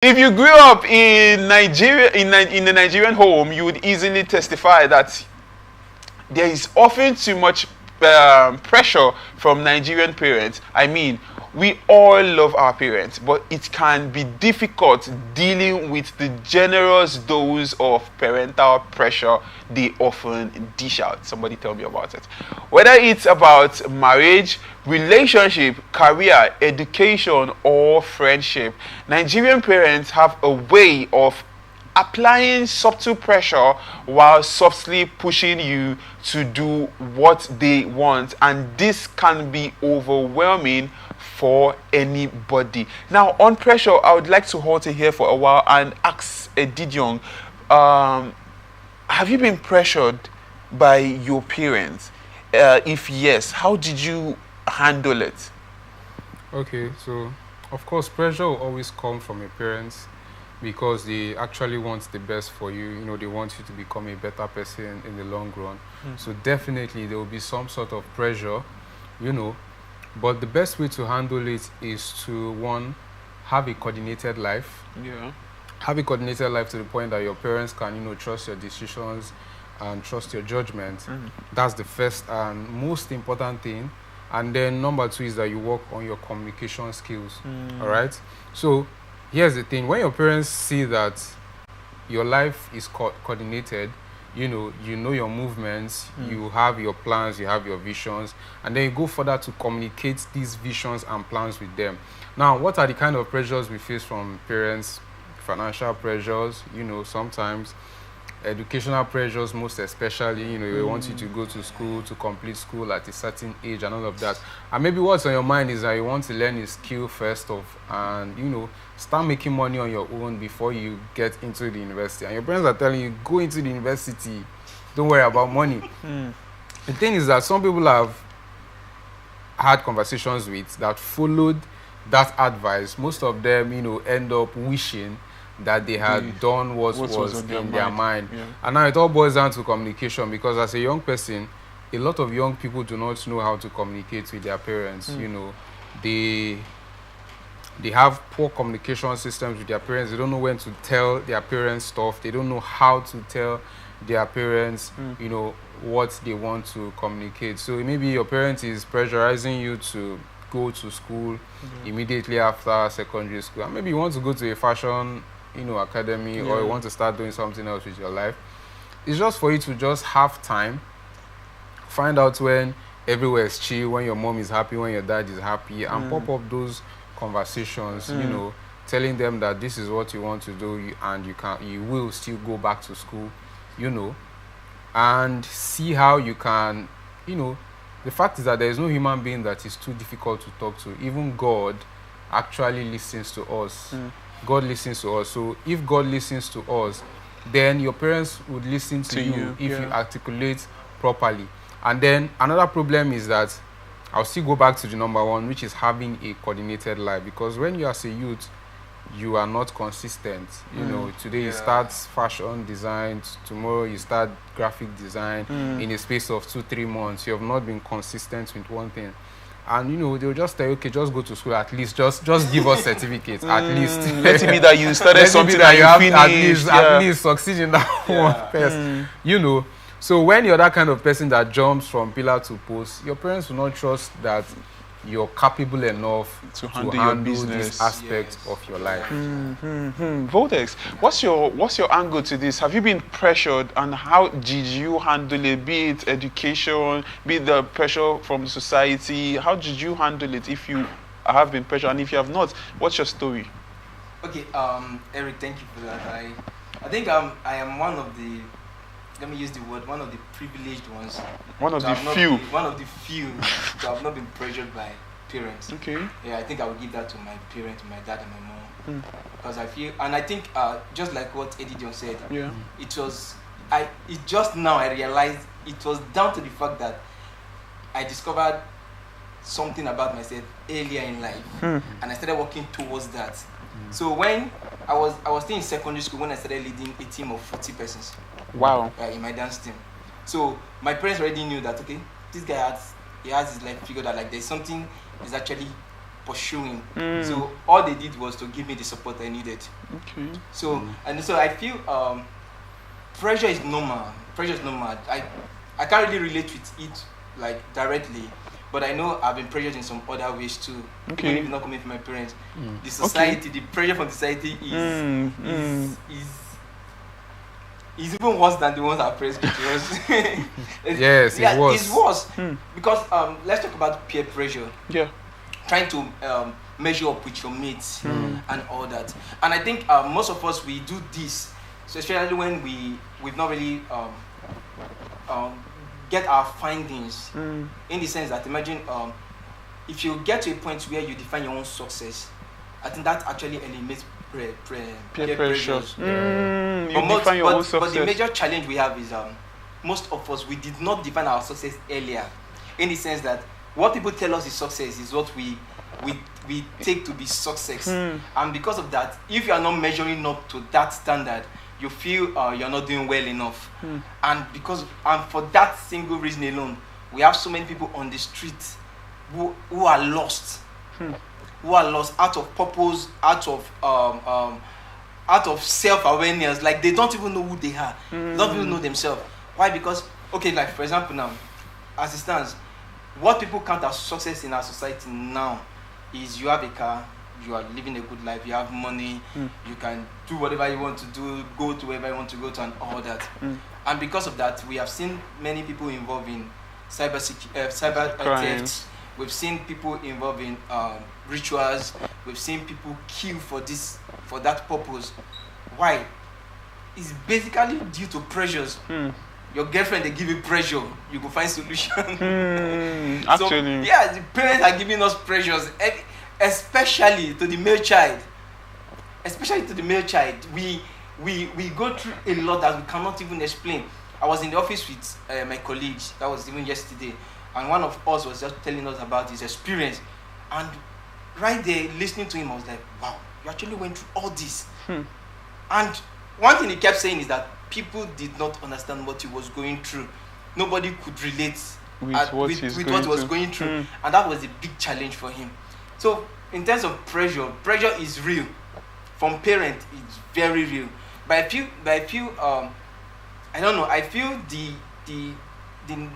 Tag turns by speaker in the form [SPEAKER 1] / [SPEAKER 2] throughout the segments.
[SPEAKER 1] If you grew up in Nigeria, in a Nigerian home, you would easily testify that there is often too much pressure from Nigerian parents. I mean, we all love our parents, but it can be difficult dealing with the generous dose of parental pressure they often dish out. Somebody tell me about it. Whether it's about marriage, relationship, career, education, or friendship, Nigerian parents have a way of applying subtle pressure while softly pushing you to do what they want, and this can be overwhelming for anybody. Now, on pressure, I would like to hold it here for a while and ask Edidion, have you been pressured by your parents? If yes, how did you handle it?
[SPEAKER 2] Okay, so of course, pressure will always come from your parents because they actually want the best for you. You know, they want you to become a better person in the long run. So definitely there will be some sort of pressure, you know. But the best way to handle it is to, one, have a coordinated life.
[SPEAKER 1] Yeah.
[SPEAKER 2] Have a coordinated life to the point that your parents can, you know, trust your decisions and trust your judgment. That's the first and most important thing. And then number two is that you work on your communication skills. All right. So here's the thing: when your parents see that your life is coordinated, you know your movements, you have your plans, you have your visions, and then you go further to communicate these visions and plans with them. Now, what are the kind of pressures we face from parents? Financial pressures, you know, sometimes educational pressures, most especially, you know, they want you to go to school, to complete school at a certain age and all of that. And maybe what's on your mind is that you want to learn a skill first off and, you know, start making money on your own before you get into the university. And your parents are telling you, go into the university, don't worry about money. The thing is that some people have had conversations with that followed that advice. Most of them, you know, end up wishing that they had done what was in their mind.
[SPEAKER 1] Yeah.
[SPEAKER 2] And now it all boils down to communication, because as a young person, a lot of young people do not know how to communicate with their parents. You know, they have poor communication systems with their parents. They don't know when to tell their parents stuff. They don't know how to tell their parents, you know, what they want to communicate. So maybe your parent is pressurizing you to go to school immediately after secondary school, and maybe you want to go to a fashion, you know, academy, or you want to start doing something else with your life. It's just for you to just have time, find out when everywhere is chill, when your mom is happy, when your dad is happy, and pop up those conversations, you know, telling them that this is what you want to do, and you will still go back to school, you know, and see how you can, you know. The fact is that there is no human being that is too difficult to talk to. Even God actually listens to us. God listens to us. So if God listens to us, then your parents would listen to you if you articulate properly. And then another problem is that I'll still go back to the number one, which is having a coordinated life. Because when you are a youth, you are not consistent. You know, today you start fashion design, tomorrow you start graphic design. In a space of 2-3 months, you have not been consistent with one thing. And you know, they'll just say, okay, just go to school at least, just give us certificates at least.
[SPEAKER 1] Let it be that you started something that you finished.
[SPEAKER 2] At least succeed in that one first. You know, so when you're that kind of person that jumps from pillar to post, your parents will not trust that you're capable enough to handle this aspect of your life.
[SPEAKER 1] Votex, what's your angle to this? Have you been pressured, and how did you handle it? Be it education, be it the pressure from society. How did you handle it if you have been pressured, and if you have not, what's your story?
[SPEAKER 3] Okay, Eric, thank you for that. I think I am one of the, let me use the word, one of the privileged ones.
[SPEAKER 1] One of the few
[SPEAKER 3] to have not been pressured by parents.
[SPEAKER 1] Okay.
[SPEAKER 3] Yeah, I think I would give that to my parents, my dad and my mom. Because I feel, and I think just like what Eddie John said, it just now I realized it was down to the fact that I discovered something about myself earlier in life, and I started working towards that. So when I was still in secondary school when I started leading a team of 40 persons.
[SPEAKER 1] Wow.
[SPEAKER 3] In my dance team. So my parents already knew that, okay, this guy has his life figured out, like there's something is actually pursuing. So all they did was to give me the support I needed.
[SPEAKER 1] Okay.
[SPEAKER 3] So and so I feel pressure is normal. Pressure is normal. I can't really relate with it like directly, but I know I've been pressured in some other ways too.
[SPEAKER 1] Okay.
[SPEAKER 3] Even if it's not coming from my parents, the society, the pressure from society is even worse than the ones our parents give to us.
[SPEAKER 2] Yes, it's worse.
[SPEAKER 3] It's worse because let's talk about peer pressure.
[SPEAKER 1] Yeah.
[SPEAKER 3] Trying to measure up with your mates and all that. And I think most of us, we do this, so especially when we've not really get our findings in the sense that imagine if you get to a point where you define your own success, I think that actually eliminates peer pressure. But the major challenge we have is most of us, we did not define our success earlier, in the sense that what people tell us is success is what we take to be success. And because of that, if you are not measuring up to that standard, you feel you're not doing well enough. And for that single reason alone, we have so many people on the street who are lost. Who are lost out of purpose, out of self-awareness. Like they don't even know who they are. They don't even know themselves. Why? Because, okay, like for example now, as it stands, what people count as success in our society now is you have a car, you are living a good life, you have money, you can do whatever you want to do, go to wherever you want to go to and all that. And because of that, we have seen many people involved in cyber thefts. We've seen people involved in rituals. We've seen people kill for that purpose. Why? It's basically due to pressures. Your girlfriend, they give you pressure, you go find solution.
[SPEAKER 1] Actually.
[SPEAKER 3] So, yeah, the parents are giving us pressures, especially to the male child. Especially to the male child. We go through a lot that we cannot even explain. I was in the office with my colleagues, that was even yesterday, and one of us was just telling us about his experience. And right there, listening to him, I was like, wow, you actually went through all this. And one thing he kept saying is that people did not understand what he was going through. Nobody could relate with what he was going through. And that was a big challenge for him. So in terms of pressure is real. From parents, it's very real. But I feel I don't know, I feel the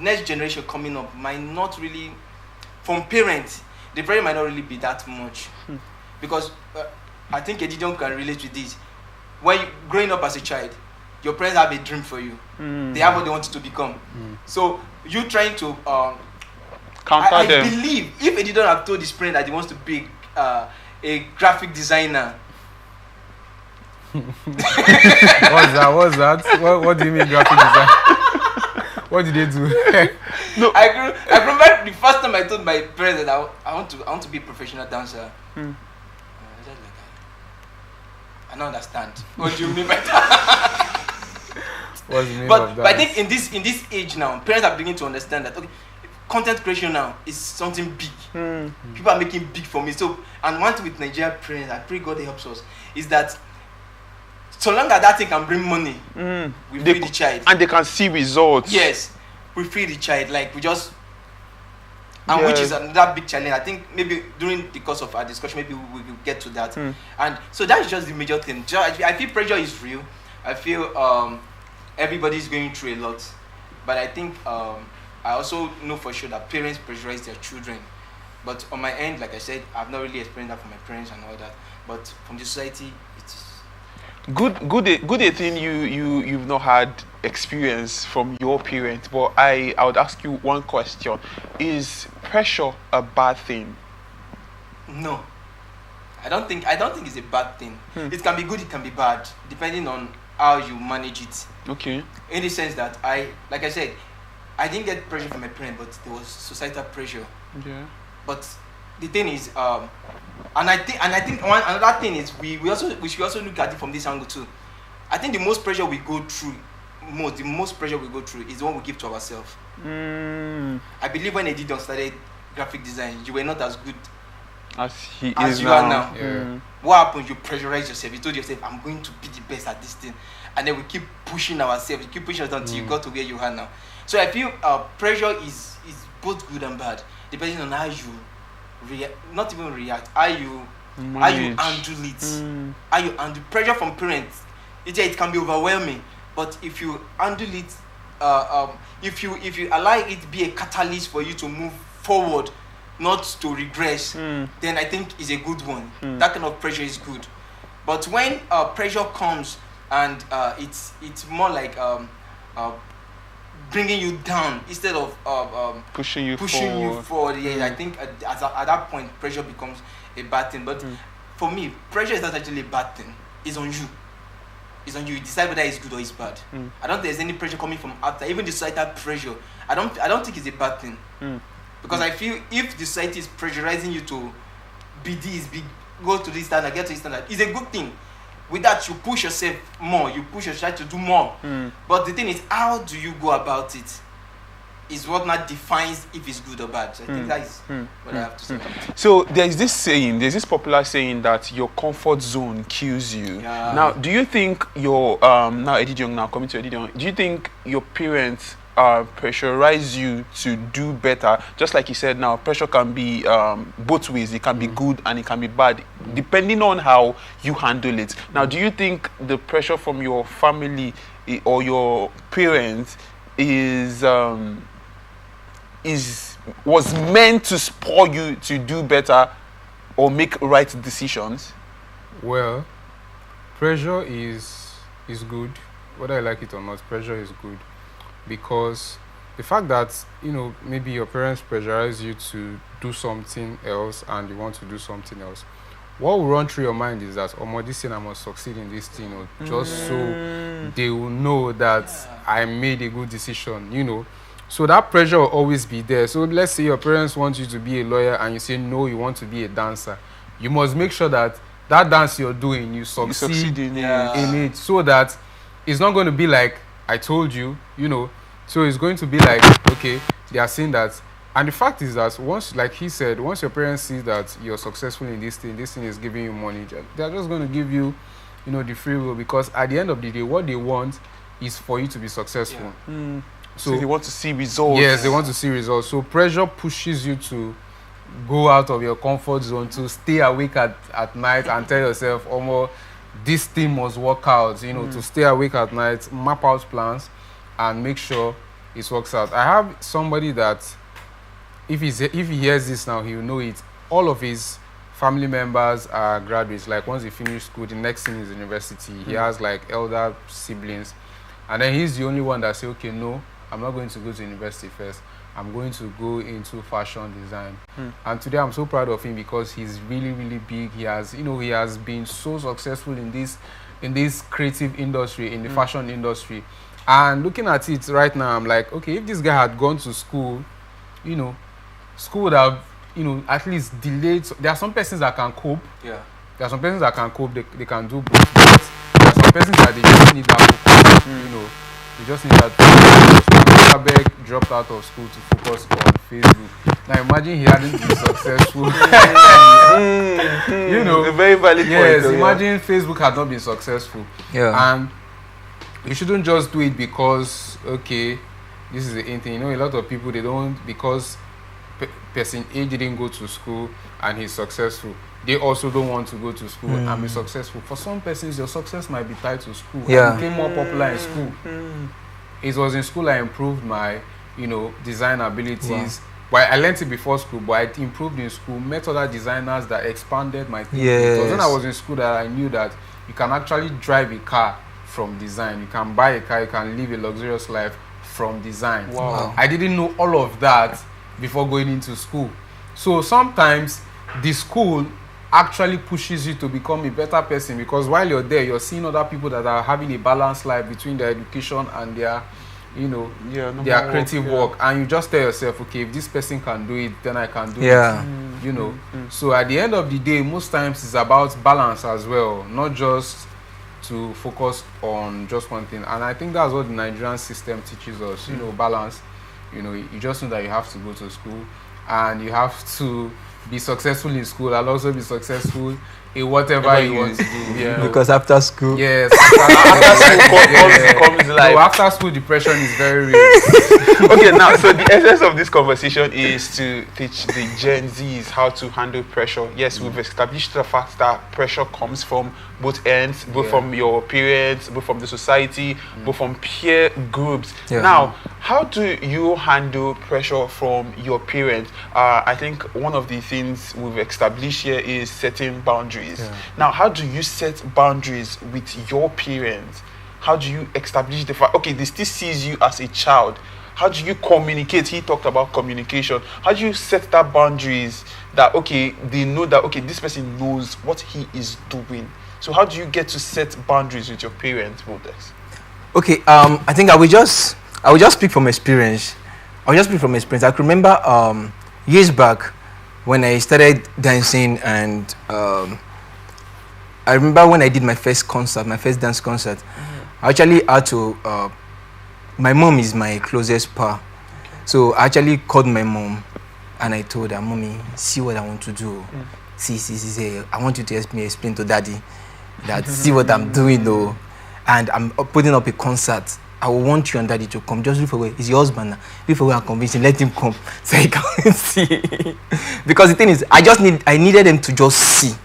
[SPEAKER 3] next generation coming up might not really, from parents, the pressure might not really be that much. Because I think Edidion can relate with this. When growing up as a child, your parents have a dream for you. They have what they want you to become. So you trying to
[SPEAKER 1] counter them.
[SPEAKER 3] I believe if Edidion have told his parent that he wants to be a graphic designer.
[SPEAKER 2] What's that? What do you mean graphic design? What did they do?
[SPEAKER 3] No, I remember the first time I told my parents that I want to be a professional dancer. I don't understand. What do you mean by that?
[SPEAKER 2] What's the meaning
[SPEAKER 3] but
[SPEAKER 2] of that?
[SPEAKER 3] I think in this age now, parents are beginning to understand that content creation now is something big. People are making big for me. So, and one thing with Nigerian parents, I pray God helps us, is that so long as that thing can bring money, we free the child.
[SPEAKER 1] And they can see results.
[SPEAKER 3] Yes, we free the child. Like we just, and which is another big challenge. I think maybe during the course of our discussion, maybe we will get to that. And so that's just the major thing. I feel pressure is real. I feel everybody's going through a lot. But I think I also know for sure that parents pressurize their children. But on my end, like I said, I've not really experienced that from my parents and all that. But from the society, it is.
[SPEAKER 1] Good thing you've not had experience from your parents, but I would ask you one question. Is pressure a bad thing?
[SPEAKER 3] No. I don't think it's a bad thing. It can be good, it can be bad, depending on how you manage it.
[SPEAKER 1] Okay.
[SPEAKER 3] In the sense that like I said, I didn't get pressure from my parents, but there was societal pressure.
[SPEAKER 1] Yeah.
[SPEAKER 3] But the thing is, and I think another thing is we should also look at it from this angle too. I think the most pressure we go through is the one we give to ourselves. I believe when Edidion started graphic design, you were not as good
[SPEAKER 1] as
[SPEAKER 3] you are now.
[SPEAKER 2] Yeah.
[SPEAKER 3] What happened? You pressurize yourself. You told yourself, I'm going to be the best at this thing. And then we keep pushing ourselves. We keep pushing ourselves until you got to where you are now. So I feel pressure is both good and bad, depending on how you not even react, how you handle it, how you handle pressure from parents. It can be overwhelming, but if you handle it, if you allow it be a catalyst for you to move forward, not to regress, then I think is a good one. That kind of pressure is good. But when pressure comes and it's more like bringing you down instead of
[SPEAKER 1] pushing you
[SPEAKER 3] forward. Yeah, I think at that point pressure becomes a bad thing. But for me, pressure is not actually a bad thing. It's on you. It's on you. You decide whether it's good or it's bad. I don't think there's any pressure coming from outside. Even the societal pressure, I don't think it's a bad thing. Because I feel if the society is pressurizing you to be this, go to this standard, get to this standard, it's a good thing. With that, you push yourself more. You push yourself to do more. But the thing is, how do you go about it? Is what not defines if it's good or bad. So I think that is what I have to say.
[SPEAKER 1] So there's this popular saying that your comfort zone kills you.
[SPEAKER 3] Yeah.
[SPEAKER 1] Now, do you think your coming to Edidion, do you think your parents pressurize you to do better? Just like you said, now pressure can be both ways. It can be good and it can be bad, depending on how you handle it. Now, do you think the pressure from your family or your parents was meant to spur you to do better or make right decisions?
[SPEAKER 2] Well, pressure is good. Whether I like it or not, pressure is good. Because the fact that, maybe your parents pressurize you to do something else and you want to do something else, what will run through your mind is that, this thing I must succeed in this thing, just so they will know that I made a good decision, So that pressure will always be there. So let's say your parents want you to be a lawyer and you say, no, you want to be a dancer. You must make sure that dance you're doing, you succeed in it, so that it's not going to be like, I told you, So it's going to be like, okay, they are saying that. And the fact is that once, like he said, once your parents see that you're successful in this thing is giving you money, they're just going to give you, the free will, because at the end of the day, what they want is for you to be successful.
[SPEAKER 1] Yeah. So they want to see results.
[SPEAKER 2] Yes, they want to see results. So pressure pushes you to go out of your comfort zone, to stay awake at night and tell yourself, this thing must work out, to stay awake at night, map out plans, and make sure it works out. I have somebody that, if he hears this now, he will know it. All of his family members are graduates. Like once he finished school, the next thing is university. He has like elder siblings. And then he's the only one that say, okay, no, I'm not going to go to university first. I'm going to go into fashion design. And today I'm so proud of him because he's really, really big. He has, he has been so successful in this creative industry, in the fashion industry. And looking at it right now, I'm like, okay, if this guy had gone to school, school would have, at least delayed. There are some persons that can cope.
[SPEAKER 3] Yeah.
[SPEAKER 2] There are some persons that can cope. They can do both. But there are some persons that they just need that focus. They just need that focus. So Abeg dropped out of school to focus on Facebook. Now imagine he hadn't been successful.
[SPEAKER 1] A very valid point.
[SPEAKER 2] Yes, imagine Facebook had not been successful.
[SPEAKER 4] Yeah.
[SPEAKER 2] And you shouldn't just do it because, okay, this is the in thing. A lot of people, they don't, because person A didn't go to school and he's successful, they also don't want to go to school and be successful. For some persons, your success might be tied to school.
[SPEAKER 4] Yeah.
[SPEAKER 2] I became more popular in school. It was in school I improved my, design abilities. Wow. Well, I learned it before school, but I improved in school, met other designers that expanded my thinking.
[SPEAKER 4] Yes.
[SPEAKER 2] It was when I was in school that I knew that you can actually drive a car from design. You can buy a car, you can live a luxurious life from design.
[SPEAKER 4] Wow.
[SPEAKER 2] I didn't know all of that before going into school. So sometimes the school actually pushes you to become a better person, because while you're there, you're seeing other people that are having a balanced life between their education and their their creative work, and you just tell yourself, okay, if this person can do it, then I can do it. So at the end of the day, most times it's about balance as well, not just to focus on just one thing. And I think that's what the Nigerian system teaches us, balance. You just know that you have to go to school and you have to be successful in school and also be successful in whatever you want to do. Yeah.
[SPEAKER 4] Because after school,
[SPEAKER 2] Yes.
[SPEAKER 1] Comes life.
[SPEAKER 2] So after school depression is very real.
[SPEAKER 1] Okay, now, so the essence of this conversation is to teach the Gen Zs how to handle pressure. Yes, we've established the fact that pressure comes from both ends, both from your parents, both from the society, both from peer groups.
[SPEAKER 4] Yeah.
[SPEAKER 1] Now, how do you handle pressure from your parents? I think one of the things we've established here is setting boundaries.
[SPEAKER 4] Yeah.
[SPEAKER 1] Now, how do you set boundaries with your parents? How do you establish the fact, okay, they still sees you as a child? How do you communicate? He talked about communication. How do you set that boundaries that, okay, they know that, okay, this person knows what he is doing? So how do you get to set boundaries with your parents, Bodes?
[SPEAKER 4] okay, I think I will just speak from experience. I can remember years back when I started dancing, and I remember when I did my first dance concert. I actually had to. My mom is my closest pal, so I actually called my mom, and I told her, "Mommy, see what I want to do. See, I want you to help me explain to Daddy that see what I'm doing though, and I'm putting up a concert. I want you and Daddy to come. Just look for where. He's your husband now. Look for where I'm convincing. Let him come so he can see." Because the thing is, I needed them to just see.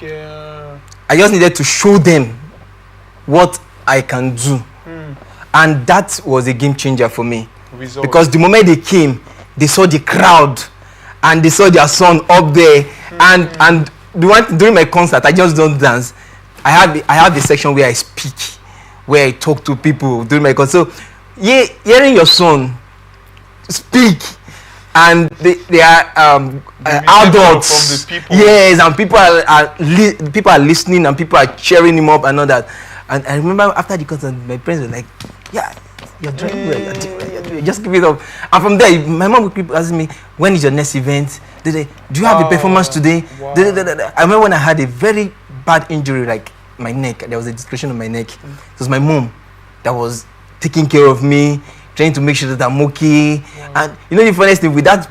[SPEAKER 1] Yeah.
[SPEAKER 4] I just needed to show them what I can do. And that was a game changer for me.
[SPEAKER 1] Results.
[SPEAKER 4] Because the moment they came, they saw the crowd and they saw their son up there. And during my concert, I just don't dance. I have a section where I speak, where I talk to people during my concert. So hearing your son speak, and they are adults
[SPEAKER 1] from the people.
[SPEAKER 4] Yes, and people are listening, and people are cheering him up and all that. And I remember after the concert, my parents were like, "Yeah, you're doing well, you're doing well, just give it up." And from there, my mom would keep asking me, "When is your next event? Do you have a performance today?"
[SPEAKER 1] Wow.
[SPEAKER 4] I remember when I had a very bad injury, like my neck. There was a dislocation on my neck. It was my mom that was taking care of me, trying to make sure that I'm okay. Wow. And you know the funniest thing, with that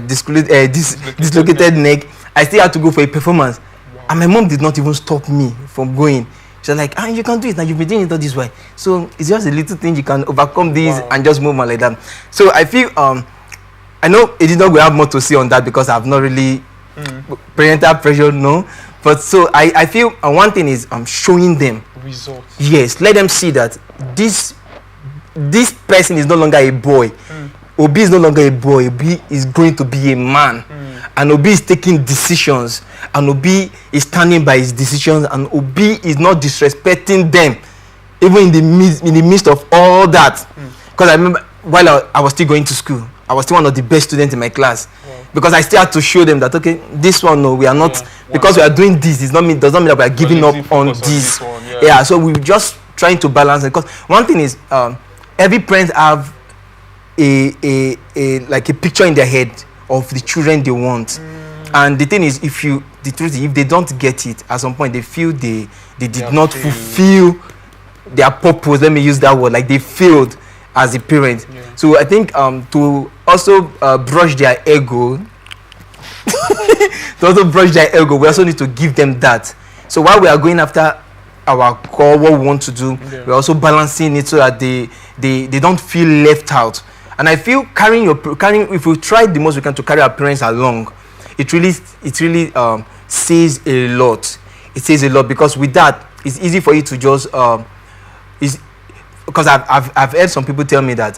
[SPEAKER 4] dislocated neck, I still had to go for a performance. Wow. And my mom did not even stop me from going. She was like, "You can do it now. You've been doing it all this way. So it's just a little thing, you can overcome this and just move on like that." So I feel I know it did not have more to say on that because I've not really parental pressure, no. But so I feel one thing is showing them
[SPEAKER 1] results.
[SPEAKER 4] Yes, let them see that this person is no longer a boy. Obi is no longer a boy. Obi is going to be a man. And Obi is taking decisions. And Obi is standing by his decisions. And Obi is not disrespecting them, even in the midst of all that. Because I remember while I was still going to school, I was still one of the best students in my class. Because I still had to show them that, okay, this one, no, we are not, because we are doing this, does not mean that we are giving up on this. So we're just trying to balance it. Because one thing is, every parent have a picture in their head of the children they want. And the thing is, if they don't get it, at some point they feel they did not fulfill their purpose. Let me use that word, like they failed as a parent. So I think to also brush their ego, we also need to give them that. So while we are going after our core, what we want to do, we're also balancing it so that they don't feel left out. And I feel if we try the most we can to carry our parents along, it really says a lot. It says a lot, because with that, it's easy for you to just because I've heard some people tell me that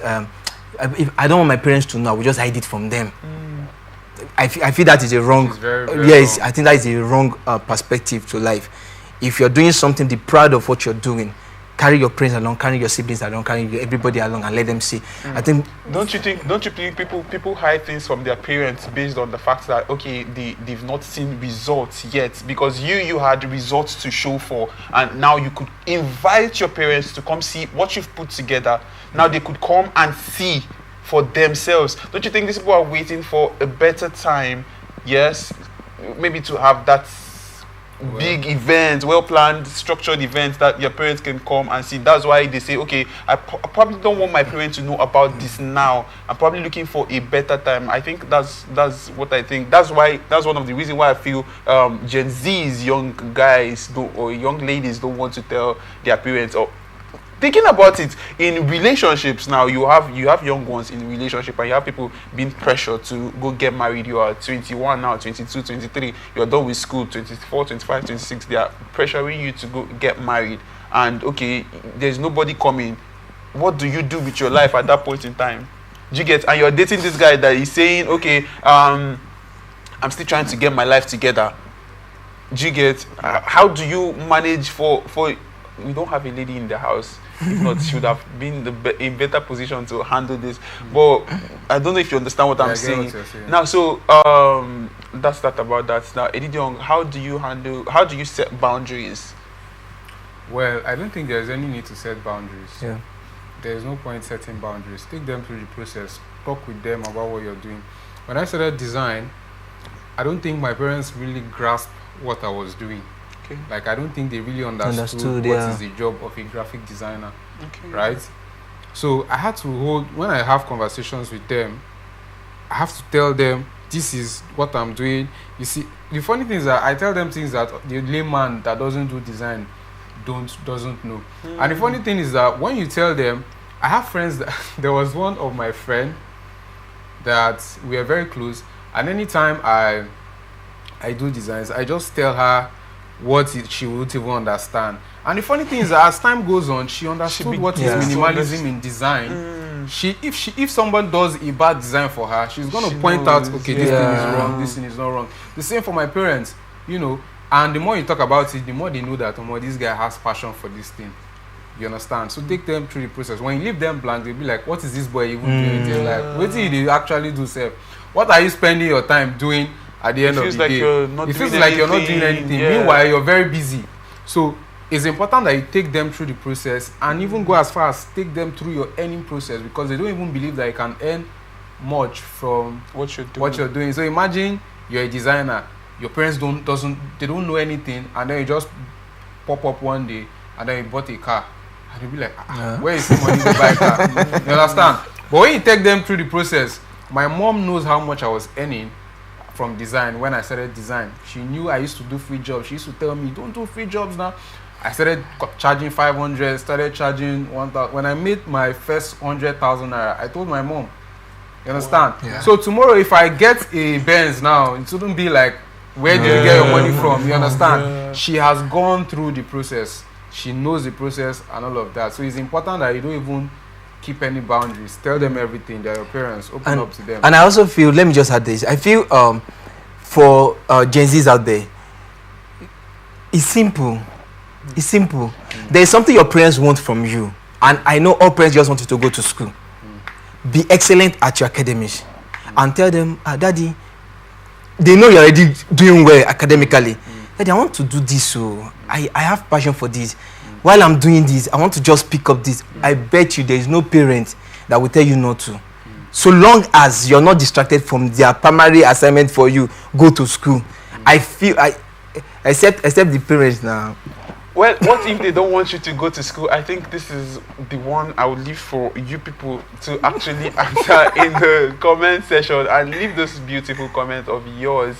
[SPEAKER 4] if I don't want my parents to know, I will just hide it from them. I feel that is a wrong.
[SPEAKER 2] Very, very
[SPEAKER 4] yes,
[SPEAKER 2] wrong.
[SPEAKER 4] I think that is a wrong perspective to life. If you're doing something, be proud of what you're doing. Carry your parents along, carry your siblings along, carry everybody along, and let them see. I think.
[SPEAKER 1] Don't you think people hide things from their parents based on the fact that, okay, they've not seen results yet, because you had results to show for, and now you could invite your parents to come see what you've put together. Now they could come and see for themselves. Don't you think these people are waiting for a better time? Yes, maybe to have that big events, well-planned, structured events that your parents can come and see. That's why they say, okay, I probably don't want my parents to know about this now. I'm probably looking for a better time. I think that's what I think. That's one of the reasons why I feel Gen Z's young guys or young ladies don't want to tell their parents. Or thinking about it, in relationships now, you have young ones in relationship, and you have people being pressured to go get married. You are 21 now, 22, 23, you're done with school, 24, 25, 26, they are pressuring you to go get married. And okay, there's nobody coming. What do you do with your life at that point in time? Do you get? And you're dating this guy that is saying, okay, I'm still trying to get my life together. Do you get? How do you manage for we don't have a lady in the house. If not, she would have been in better position to handle this. But I don't know if you understand what I'm saying.
[SPEAKER 2] What you're saying.
[SPEAKER 1] Now, so that's that about that. Now, Edidiong, how do you set boundaries?
[SPEAKER 2] Well, I don't think there's any need to set boundaries.
[SPEAKER 4] Yeah.
[SPEAKER 2] There's no point setting boundaries. Take them through the process. Talk with them about what you're doing. When I started design, I don't think my parents really grasped what I was doing.
[SPEAKER 1] Okay.
[SPEAKER 2] Like, I don't think they really understood what is the job of a graphic designer.
[SPEAKER 1] Okay.
[SPEAKER 2] Right? So I had to when I have conversations with them, I have to tell them, this is what I'm doing. You see, the funny thing is that I tell them things that the layman that doesn't do design doesn't know. And the funny thing is that when you tell them, I have friends that there was one of my friend that we are very close, and anytime I do designs, I just tell her what she wouldn't even understand. And the funny thing is that as time goes on, she understood what is minimalism in design. If someone does a bad design for her, she's going to point out, okay, this thing is wrong, this thing is not wrong. The same for my parents, and the more you talk about it, the more they know that this guy has passion for this thing. You understand? So take them through the process. When you leave them blank, they'll be like, what is this boy even doing with your life? What did he actually do, sir? What are you spending your time doing at the end of the day? It feels like you're not doing anything. Yeah. Meanwhile, you're very busy. So it's important that you take them through the process, and even go as far as take them through your earning process, because they don't even believe that you can earn much from what you're doing. So imagine you're a designer, your parents don't know anything, and then you just pop up one day and then you bought a car, and they'll be like, where is the money to buy a car? You understand? But when you take them through the process, my mom knows how much I was earning from design when I started design. She knew I used to do free jobs. She used to tell me, don't do free jobs now. I started charging 500, started charging 1,000. When I made my first 100,000 naira, I told my mom. You understand? Yeah. So tomorrow, if I get a Benz now, it shouldn't be like, where did you get your money from? You understand? Yeah. She has gone through the process. She knows the process and all of that. So it's important that you don't even keep any boundaries. Tell them everything. They're your parents. Open up to them.
[SPEAKER 4] And I also feel, let me just add this. I feel for Gen Zs out there, it's simple. It's simple. There's something your parents want from you. And I know all parents just want you to go to school. Be excellent at your academics. And tell them, Daddy, they know you're already doing well academically. Daddy, I want to do this, so I have passion for this. While I'm doing this, I want to just pick up this. I bet you there is no parent that will tell you not to. So long as you're not distracted from their primary assignment for you, go to school. I feel, except the parents now.
[SPEAKER 1] Well, what if they don't want you to go to school? I think this is the one I would leave for you people to actually answer in the comment section, and leave those beautiful comments of yours.